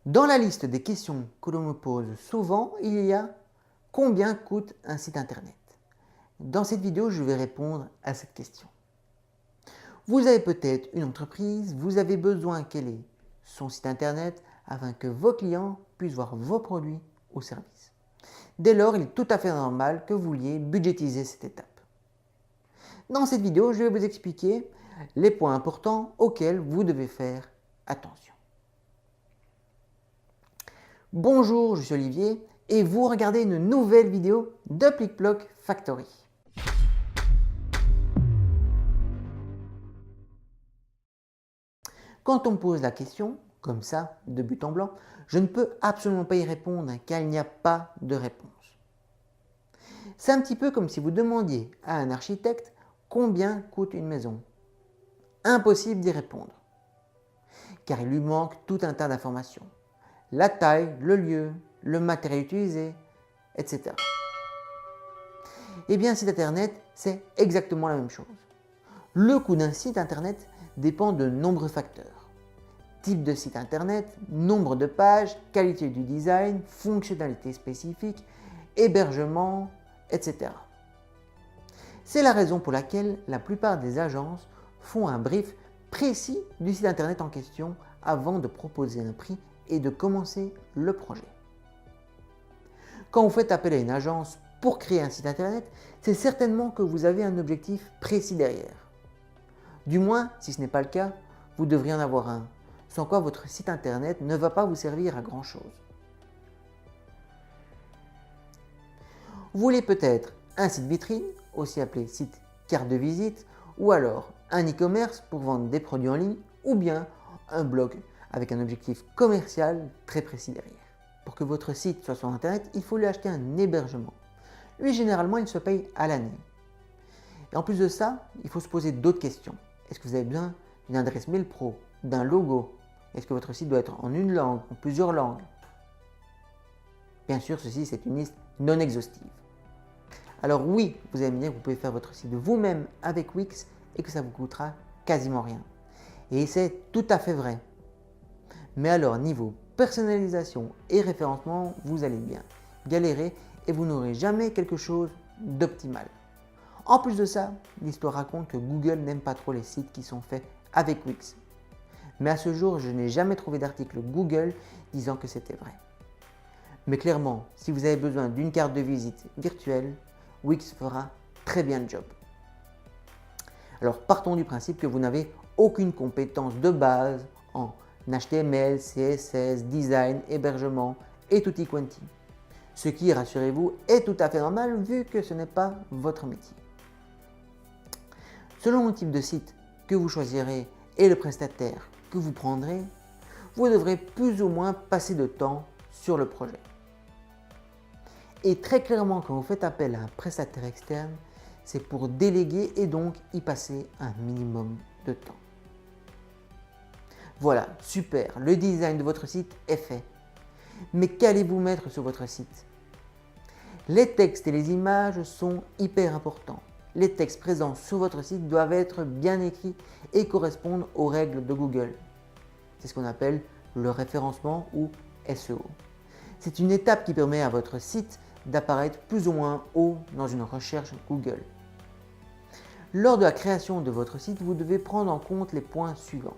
Dans la liste des questions que l'on me pose souvent, il y a « Combien coûte un site internet ?» Dans cette vidéo, je vais répondre à cette question. Vous avez peut-être une entreprise, vous avez besoin quel est son site internet afin que vos clients puissent voir vos produits ou services. Dès lors, il est tout à fait normal que vous vouliez budgétiser cette étape. Dans cette vidéo, je vais vous expliquer les points importants auxquels vous devez faire attention. Bonjour, je suis Olivier et vous regardez une nouvelle vidéo de PlicPloc Factory. Quand on me pose la question, comme ça, de but en blanc, je ne peux absolument pas y répondre car il n'y a pas de réponse. C'est un petit peu comme si vous demandiez à un architecte combien coûte une maison. Impossible d'y répondre, car il lui manque tout un tas d'informations. La taille, le lieu, le matériel utilisé, etc. Eh bien, un site internet, c'est exactement la même chose. Le coût d'un site internet dépend de nombreux facteurs. Type de site internet, nombre de pages, qualité du design, fonctionnalités spécifiques, hébergement, etc. C'est la raison pour laquelle la plupart des agences font un brief précis du site internet en question avant de proposer un prix et de commencer le projet. Quand vous faites appel à une agence pour créer un site internet, c'est certainement que vous avez un objectif précis derrière. Du moins, si ce n'est pas le cas, vous devriez en avoir un, sans quoi votre site internet ne va pas vous servir à grand chose. Vous voulez peut-être un site vitrine, aussi appelé site carte de visite, ou alors un e-commerce pour vendre des produits en ligne, ou bien un blog avec un objectif commercial très précis derrière. Pour que votre site soit sur internet, il faut lui acheter un hébergement. Lui, généralement, il se paye à l'année. Et en plus de ça, il faut se poser d'autres questions. Est-ce que vous avez besoin d'une adresse mail pro, d'un logo? Est-ce que votre site doit être en une langue, en plusieurs langues? Bien sûr, ceci, c'est une liste non exhaustive. Alors oui, vous allez me dire que vous pouvez faire votre site vous-même avec Wix et que ça vous coûtera quasiment rien. Et c'est tout à fait vrai. Mais alors, niveau personnalisation et référencement, vous allez bien galérer et vous n'aurez jamais quelque chose d'optimal. En plus de ça, l'histoire raconte que Google n'aime pas trop les sites qui sont faits avec Wix. Mais à ce jour, je n'ai jamais trouvé d'article Google disant que c'était vrai. Mais clairement, si vous avez besoin d'une carte de visite virtuelle, Wix fera très bien le job. Alors partons du principe que vous n'avez aucune compétence de base en HTML, CSS, design, hébergement et tutti quanti. Ce qui, rassurez-vous, est tout à fait normal vu que ce n'est pas votre métier. Selon le type de site que vous choisirez et le prestataire que vous prendrez, vous devrez plus ou moins passer de temps sur le projet. Et très clairement, quand vous faites appel à un prestataire externe, c'est pour déléguer et donc y passer un minimum de temps. Voilà, super, le design de votre site est fait. Mais qu'allez-vous mettre sur votre site? Les textes et les images sont hyper importants. Les textes présents sur votre site doivent être bien écrits et correspondre aux règles de Google. C'est ce qu'on appelle le référencement ou SEO. C'est une étape qui permet à votre site d'apparaître plus ou moins haut dans une recherche Google. Lors de la création de votre site, vous devez prendre en compte les points suivants.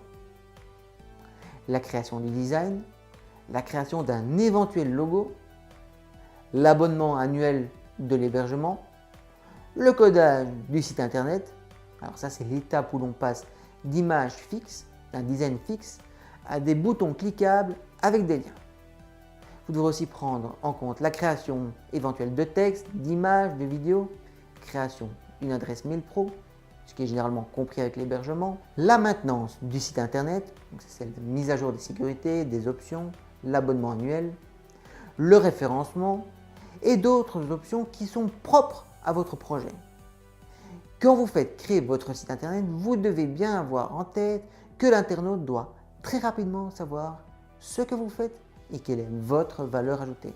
La création du design, la création d'un éventuel logo, l'abonnement annuel de l'hébergement, le codage du site internet, alors ça c'est l'étape où l'on passe d'images fixes, d'un design fixe, à des boutons cliquables avec des liens. Vous devrez aussi prendre en compte la création éventuelle de textes, d'images, de vidéos, création d'une adresse mail pro, ce qui est généralement compris avec l'hébergement, la maintenance du site internet, donc c'est celle de mise à jour des sécurités, des options, l'abonnement annuel, le référencement et d'autres options qui sont propres à votre projet. Quand vous faites créer votre site internet, vous devez bien avoir en tête que l'internaute doit très rapidement savoir ce que vous faites et quelle est votre valeur ajoutée.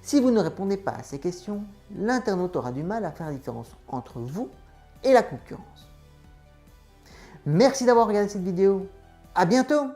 Si vous ne répondez pas à ces questions, l'internaute aura du mal à faire la différence entre vous et la concurrence. Merci d'avoir regardé cette vidéo. À bientôt!